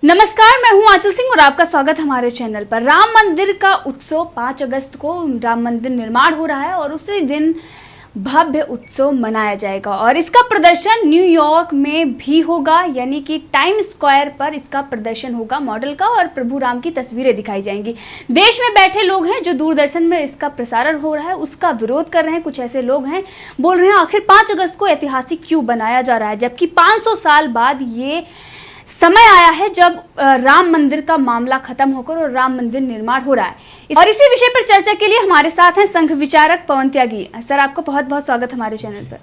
नमस्कार, मैं हूं आंचल सिंह और आपका स्वागत हमारे चैनल पर। राम मंदिर का उत्सव 5 अगस्त को राम मंदिर निर्माण हो रहा है और उसी दिन भव्य उत्सव मनाया जाएगा और इसका प्रदर्शन न्यूयॉर्क में भी होगा, यानी कि टाइम स्क्वायर पर इसका प्रदर्शन होगा मॉडल का और प्रभु राम की तस्वीरें दिखाई जाएंगी। देश में बैठे लोग हैं जो दूरदर्शन में इसका प्रसारण हो रहा है उसका विरोध कर रहे हैं। कुछ ऐसे लोग हैं बोल रहे हैं आखिर 5 अगस्त को ऐतिहासिक क्यों बनाया जा रहा है, जबकि 500 साल बाद ये समय आया है जब राम मंदिर का मामला खत्म होकर और राम मंदिर निर्माण हो रहा है। और इसी विषय पर चर्चा के लिए हमारे साथ हैं संघ विचारक पवन त्यागी। सर, आपका बहुत बहुत स्वागत हमारे चैनल पर।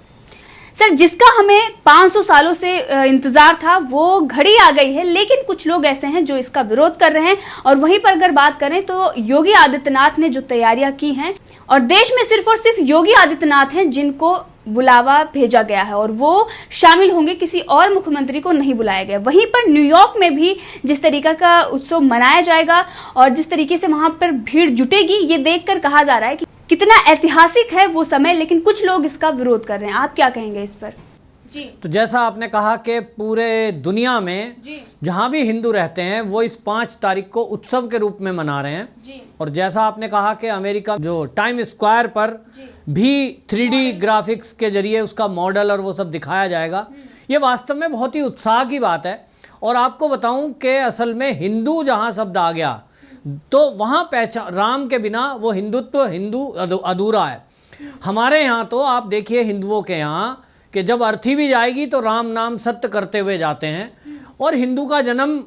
सर, जिसका हमें 500 सालों से इंतजार था वो घड़ी आ गई है, लेकिन कुछ लोग ऐसे हैं जो इसका विरोध कर रहे हैं। और वहीं पर अगर बात करें तो योगी आदित्यनाथ ने जो तैयारियां की हैं और देश में सिर्फ और सिर्फ योगी आदित्यनाथ हैं जिनको बुलावा भेजा गया है और वो शामिल होंगे, किसी और मुख्यमंत्री को नहीं बुलाया गया। वहीं पर न्यूयॉर्क में भी जिस तरीका का उत्सव मनाया जाएगा और जिस तरीके से वहां पर भीड़ जुटेगी, ये देखकर कहा जा रहा है कि कितना ऐतिहासिक है वो समय, लेकिन कुछ लोग इसका विरोध कर रहे हैं। आप क्या कहेंगे इस पर? जी। तो जैसा आपने कहा कि पूरे दुनिया में जहां भी हिंदू रहते हैं वो इस 5 तारीख को उत्सव के रूप में मना रहे हैं जी। और जैसा आपने कहा कि अमेरिका जो टाइम स्क्वायर पर भी 3D ग्राफिक्स के जरिए उसका मॉडल और वो सब दिखाया जाएगा, ये वास्तव में बहुत ही उत्साह की बात है। और आपको बताऊं कि असल में हिंदू जहां शब्द आ गया तो वहां पहचान, राम के बिना वो हिंदू अधूरा है। हमारे यहाँ तो आप देखिए हिंदुओं के यहाँ कि जब अर्थी भी जाएगी तो राम नाम सत्य करते हुए जाते हैं। और हिंदू का जन्म,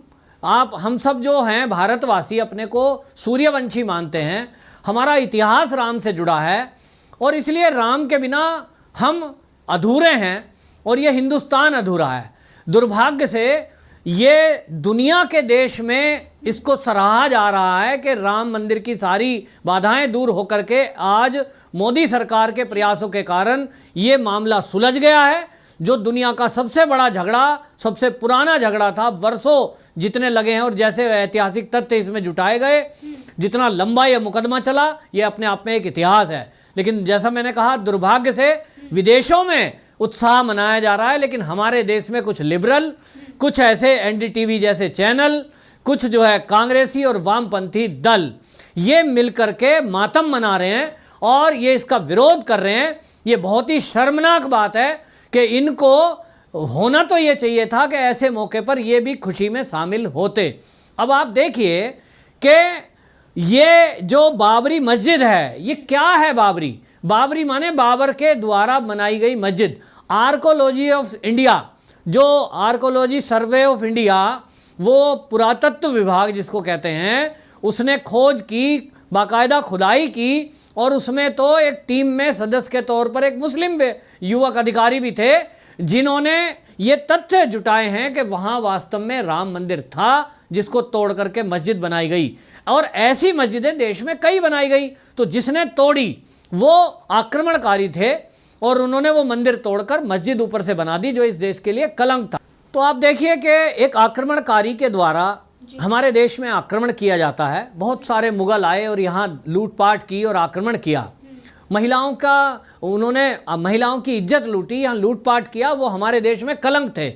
आप हम सब जो हैं भारतवासी अपने को सूर्यवंशी मानते हैं, हमारा इतिहास राम से जुड़ा है और इसलिए राम के बिना हम अधूरे हैं और ये हिंदुस्तान अधूरा है। दुर्भाग्य से ये दुनिया के देश में इसको सराहा जा रहा है कि राम मंदिर की सारी बाधाएं दूर होकर के आज मोदी सरकार के प्रयासों के कारण ये मामला सुलझ गया है। जो दुनिया का सबसे बड़ा झगड़ा, सबसे पुराना झगड़ा था, वर्षों जितने लगे हैं और जैसे ऐतिहासिक तथ्य इसमें जुटाए गए, जितना लंबा ये मुकदमा चला, ये अपने आप में एक इतिहास है। लेकिन जैसा मैंने कहा, दुर्भाग्य से विदेशों में उत्साह मनाया जा रहा है, लेकिन हमारे देश में कुछ लिबरल, कुछ ऐसे एनडीटीवी जैसे चैनल, कुछ जो है कांग्रेसी और वामपंथी दल, ये मिलकर के मातम मना रहे हैं और ये इसका विरोध कर रहे हैं। ये बहुत ही शर्मनाक बात है कि इनको होना तो ये चाहिए था कि ऐसे मौके पर ये भी खुशी में शामिल होते। अब आप देखिए कि ये जो बाबरी मस्जिद है, ये क्या है? बाबरी माने बाबर के द्वारा बनाई गई मस्जिद। आर्कोलॉजी ऑफ इंडिया, जो आर्कोलॉजी सर्वे ऑफ इंडिया, वो पुरातत्व विभाग जिसको कहते हैं, उसने खोज की, बाकायदा खुदाई की और उसमें तो एक टीम में सदस्य के तौर पर एक मुस्लिम युवक अधिकारी भी थे जिन्होंने ये तथ्य जुटाए हैं कि वहाँ वास्तव में राम मंदिर था जिसको तोड़ करके मस्जिद बनाई गई। और ऐसी मस्जिदें देश में कई बनाई गई। तो जिसने तोड़ी वो आक्रमणकारी थे और उन्होंने वो मंदिर तोड़कर मस्जिद ऊपर से बना दी, जो इस देश के लिए कलंक था। तो आप देखिए कि एक आक्रमणकारी के द्वारा हमारे देश में आक्रमण किया जाता है। बहुत सारे मुगल आए और यहाँ लूटपाट की और आक्रमण किया, महिलाओं की इज्जत लूटी, यहाँ लूटपाट किया। वो हमारे देश में कलंक थे।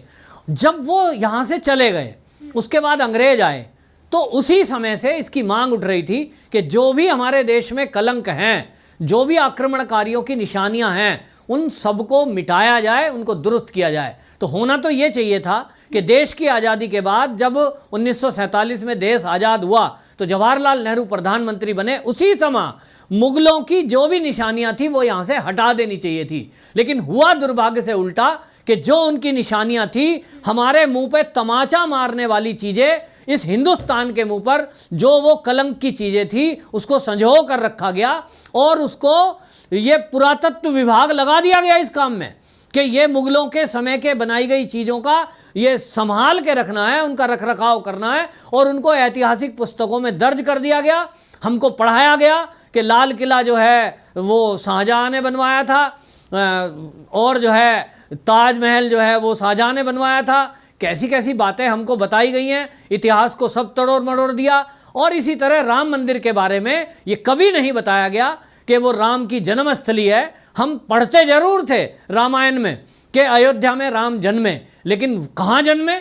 जब वो यहाँ से चले गए, उसके बाद अंग्रेज आए, तो उसी समय से इसकी मांग उठ रही थी कि जो भी हमारे देश में कलंक हैं, जो भी आक्रमणकारियों की निशानियां हैं, उन सबको मिटाया जाए, उनको दुरुस्त किया जाए। तो होना तो ये चाहिए था कि देश की आज़ादी के बाद जब 1947 में देश आज़ाद हुआ तो जवाहरलाल नेहरू प्रधानमंत्री बने, उसी समय मुगलों की जो भी निशानियां थी वो यहाँ से हटा देनी चाहिए थी। लेकिन हुआ दुर्भाग्य से उल्टा कि जो उनकी निशानियां थी, हमारे मुंह पे तमाचा मारने वाली चीज़ें, इस हिंदुस्तान के मुंह पर जो वो कलंक की चीज़ें थी उसको संजो कर रखा गया और उसको ये पुरातत्व विभाग लगा दिया गया इस काम में कि ये मुगलों के समय के बनाई गई चीज़ों का ये संभाल के रखना है, उनका रखरखाव करना है और उनको ऐतिहासिक पुस्तकों में दर्ज कर दिया गया। हमको पढ़ाया गया कि लाल किला जो है वो शाहजहाँ ने बनवाया था और जो है ताजमहल जो है वो शाहजहाँ ने बनवाया था। कैसी कैसी बातें हमको बताई गई हैं, इतिहास को सब तड़ोड़ मड़ोड़ दिया। और इसी तरह राम मंदिर के बारे में ये कभी नहीं बताया गया कि वो राम की जन्मस्थली है। हम पढ़ते जरूर थे रामायण में कि अयोध्या में राम जन्मे, लेकिन कहाँ जन्मे,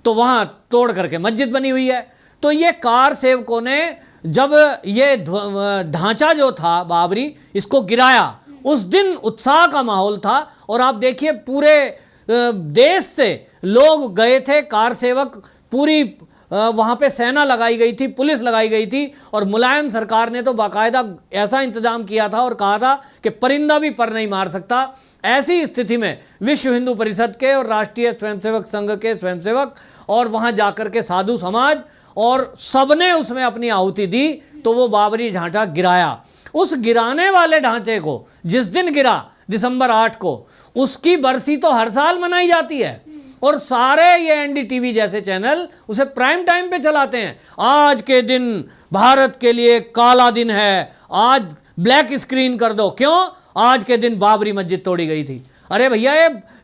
तो वहां तोड़ करके मस्जिद बनी हुई है। तो ये कार सेवकों ने जब ये ढांचा जो था बाबरी, इसको गिराया, उस दिन उत्साह का माहौल था। और आप देखिए पूरे देश से लोग गए थे, कार सेवक, पूरी वहाँ पे सेना लगाई गई थी, पुलिस लगाई गई थी। और मुलायम सरकार ने तो बाकायदा ऐसा इंतजाम किया था और कहा था कि परिंदा भी पर नहीं मार सकता। ऐसी स्थिति में विश्व हिंदू परिषद के और राष्ट्रीय स्वयंसेवक संघ के स्वयंसेवक और वहाँ जाकर के साधु समाज और सबने उसमें अपनी आहुति दी, तो वो बाबरी ढांचा गिराया। उस गिराने वाले ढांचे को जिस दिन गिरा दिसंबर 8 को, उसकी बरसी तो हर साल मनाई जाती है और सारे ये एनडीटीवी जैसे चैनल उसे प्राइम टाइम पे चलाते हैं। आज के दिन भारत के लिए काला दिन है, आज ब्लैक स्क्रीन कर दो। क्यों? आज के दिन बाबरी मस्जिद तोड़ी गई थी। अरे भैया,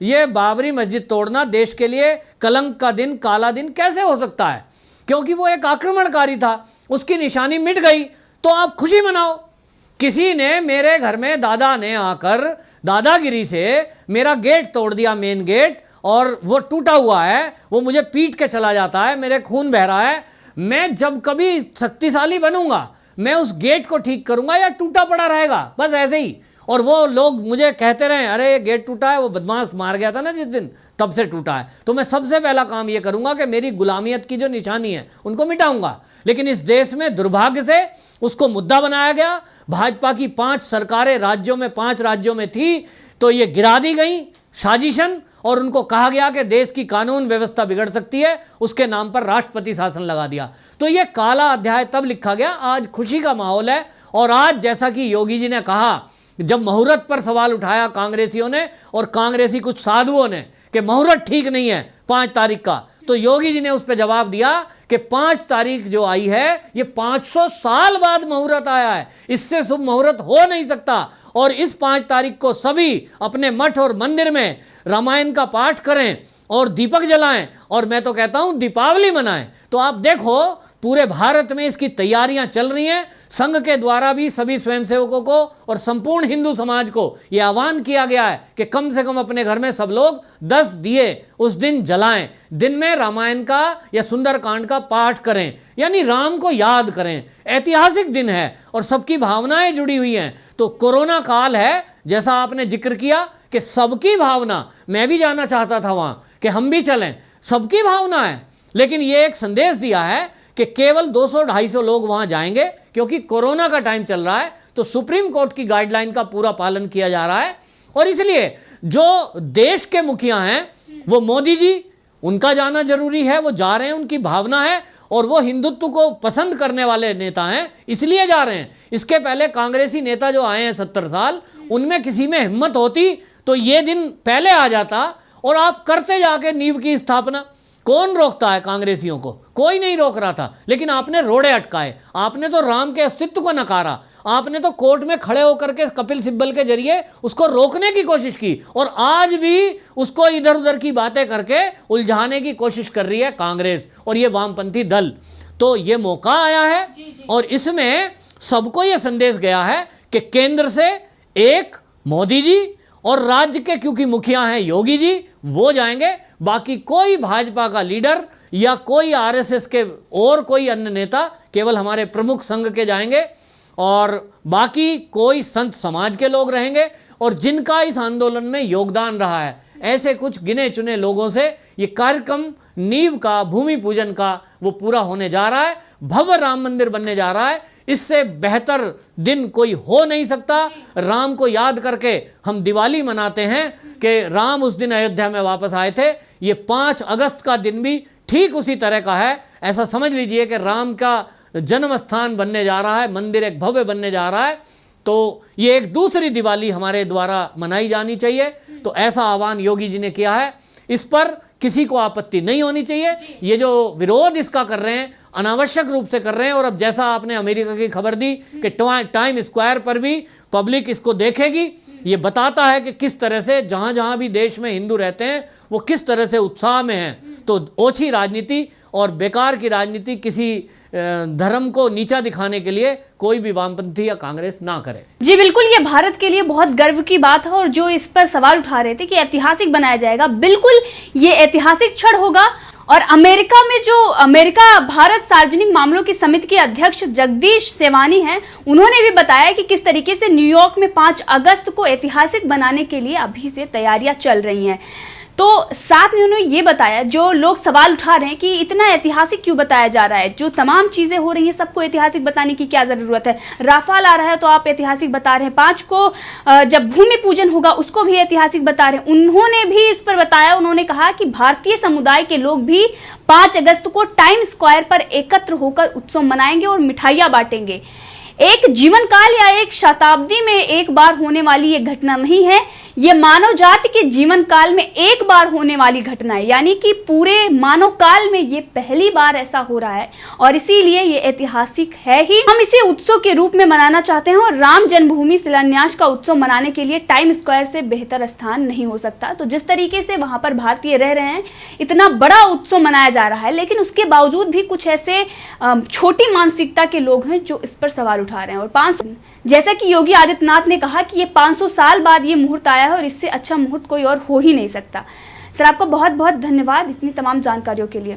ये बाबरी मस्जिद तोड़ना देश के लिए कलंक का दिन, काला दिन कैसे हो सकता है? क्योंकि वो एक आक्रमणकारी था, उसकी निशानी मिट गई, तो आप खुशी मनाओ। किसी ने मेरे घर में, दादा ने आकर दादागिरी से मेरा गेट तोड़ दिया, मेन गेट, और वो टूटा हुआ है, वो मुझे पीट के चला जाता है, मेरे खून बह रहा है। मैं जब कभी शक्तिशाली बनूंगा, मैं उस गेट को ठीक करूंगा या टूटा पड़ा रहेगा, बस ऐसे ही। और वो लोग मुझे कहते रहे, अरे ये गेट टूटा है, वो बदमाश मार गया था ना जिस दिन, तब से टूटा है। तो मैं सबसे पहला काम ये करूंगा कि मेरी गुलामियत की जो निशानी है उनको मिटाऊंगा। लेकिन इस देश में दुर्भाग्य से उसको मुद्दा बनाया गया। भाजपा की 5 सरकारें राज्यों में, 5 राज्यों में थी, तो ये गिरा दी गई साजिशन, और उनको कहा गया कि देश की कानून व्यवस्था बिगड़ सकती है, उसके नाम पर राष्ट्रपति शासन लगा दिया। तो ये काला अध्याय तब लिखा गया। आज खुशी का माहौल है। और आज जैसा कि योगी जी ने कहा, जब मुहूर्त पर सवाल उठाया कांग्रेसियों ने और कांग्रेसी कुछ साधुओं ने कि मुहूर्त ठीक नहीं है 5 तारीख का, तो योगी जी ने उस पर जवाब दिया कि 5 तारीख जो आई है, ये 500 साल बाद मुहूर्त आया है, इससे शुभ मुहूर्त हो नहीं सकता। और इस 5 तारीख को सभी अपने मठ और मंदिर में रामायण का पाठ करें और दीपक जलाएं, और मैं तो कहता हूं दीपावली मनाएं। तो आप देखो पूरे भारत में इसकी तैयारियां चल रही हैं। संघ के द्वारा भी सभी स्वयंसेवकों को और संपूर्ण हिंदू समाज को यह आह्वान किया गया है कि कम से कम अपने घर में सब लोग 10 दिए उस दिन जलाएं। दिन में रामायण का या सुंदरकांड का पाठ करें, यानी राम को याद करें। ऐतिहासिक दिन है और सबकी भावनाएं जुड़ी हुई हैं। तो कोरोना काल है, जैसा आपने जिक्र किया कि सबकी भावना, मैं भी जाना चाहता था वहां कि हम भी चलें, सबकी भावना है। लेकिन ये एक संदेश दिया है कि केवल 200-250 लोग वहां जाएंगे, क्योंकि कोरोना का टाइम चल रहा है। तो सुप्रीम कोर्ट की गाइडलाइन का पूरा पालन किया जा रहा है। और इसलिए जो देश के मुखिया हैं, वो मोदी जी, उनका जाना जरूरी है, वो जा रहे हैं, उनकी भावना है, और वो हिंदुत्व को पसंद करने वाले नेता हैं, इसलिए जा रहे हैं। इसके पहले कांग्रेसी नेता जो आए हैं 70 साल, उनमें किसी में हिम्मत होती तो ये दिन पहले आ जाता और आप करते जाके नींव की स्थापना। कौन रोकता है कांग्रेसियों को? कोई नहीं रोक रहा था, लेकिन आपने रोड़े अटकाए। आपने तो राम के अस्तित्व को नकारा। आपने तो कोर्ट में खड़े होकर के कपिल सिब्बल के जरिए उसको रोकने की कोशिश की, और आज भी उसको इधर उधर की बातें करके उलझाने की कोशिश कर रही है कांग्रेस और ये वामपंथी दल। तो ये मौका आया है और इसमें सबको ये संदेश गया है कि केंद्र से एक मोदी जी और राज्य के क्योंकि मुखिया हैं योगी जी, वो जाएंगे। बाकी कोई भाजपा का लीडर या कोई आरएसएस के और कोई अन्य नेता, केवल हमारे प्रमुख संघ के जाएंगे, और बाकी कोई संत समाज के लोग रहेंगे। और जिनका इस आंदोलन में योगदान रहा है, ऐसे कुछ गिने चुने लोगों से ये कार्यक्रम नींव का, भूमि पूजन का, वो पूरा होने जा रहा है। भव्य राम मंदिर बनने जा रहा है। इससे बेहतर दिन कोई हो नहीं सकता। राम को याद करके हम दिवाली मनाते हैं कि राम उस दिन अयोध्या में वापस आए थे। ये 5 अगस्त का दिन भी ठीक उसी तरह का है। ऐसा समझ लीजिए कि राम का जन्म स्थान बनने जा रहा है, मंदिर एक भव्य बनने जा रहा है। तो ये एक दूसरी दिवाली हमारे द्वारा मनाई जानी चाहिए। तो ऐसा आह्वान योगी जी ने किया है। इस पर किसी को आपत्ति नहीं होनी चाहिए। ये जो विरोध इसका कर रहे हैं, अनावश्यक रूप से कर रहे हैं। और अब जैसा आपने अमेरिका की खबर दी कि टाइम स्क्वायर पर भी पब्लिक इसको देखेगी, ये बताता है कि किस तरह से जहां जहां भी देश में हिंदू रहते हैं वो किस तरह से उत्साह में हैं। तो ओछी राजनीति और बेकार की राजनीति, किसी धर्म को नीचा दिखाने के लिए कोई भी वामपंथी या कांग्रेस ना करे। जी बिल्कुल, ये भारत के लिए बहुत गर्व की बात है। और जो इस पर सवाल उठा रहे थे कि ऐतिहासिक बनाया जाएगा, बिल्कुल ये ऐतिहासिक क्षण होगा। और अमेरिका भारत सार्वजनिक मामलों की समिति के अध्यक्ष जगदीश सेवानी हैं, उन्होंने भी बताया कि किस तरीके से न्यूयॉर्क में 5 अगस्त को ऐतिहासिक बनाने के लिए अभी से तैयारियां चल रही हैं। तो साथ में उन्होंने ये बताया, जो लोग सवाल उठा रहे हैं कि इतना ऐतिहासिक क्यों बताया जा रहा है, जो तमाम चीजें हो रही हैं सबको ऐतिहासिक बताने की क्या जरूरत है, राफाल आ रहा है तो आप ऐतिहासिक बता रहे हैं, 5 को जब भूमि पूजन होगा उसको भी ऐतिहासिक बता रहे हैं। उन्होंने भी इस पर बताया, उन्होंने कहा कि भारतीय समुदाय के लोग भी 5 अगस्त को टाइम स्क्वायर पर एकत्र होकर उत्सव मनाएंगे और मिठाइयां बांटेंगे। एक जीवन काल या एक शताब्दी में एक बार होने वाली ये घटना नहीं है, ये मानव जाति के जीवन काल में एक बार होने वाली घटना है, यानी कि पूरे मानव काल में ये पहली बार ऐसा हो रहा है और इसीलिए ये ऐतिहासिक है ही। हम इसे उत्सव के रूप में मनाना चाहते हैं और राम जन्मभूमि शिलान्यास का उत्सव मनाने के लिए टाइम स्क्वायर से बेहतर स्थान नहीं हो सकता। तो जिस तरीके से वहां पर भारतीय रह रहे हैं, इतना बड़ा उत्सव मनाया जा रहा है, लेकिन उसके बावजूद भी कुछ ऐसे छोटी मानसिकता के लोग हैं जो इस पर सवाल उठा रहे हैं। और 500, जैसा कि योगी आदित्यनाथ ने कहा कि ये 500 साल बाद ये मुहूर्त आया है और इससे अच्छा मुहूर्त कोई और हो ही नहीं सकता। सर, आपका बहुत बहुत धन्यवाद इतनी तमाम जानकारियों के लिए।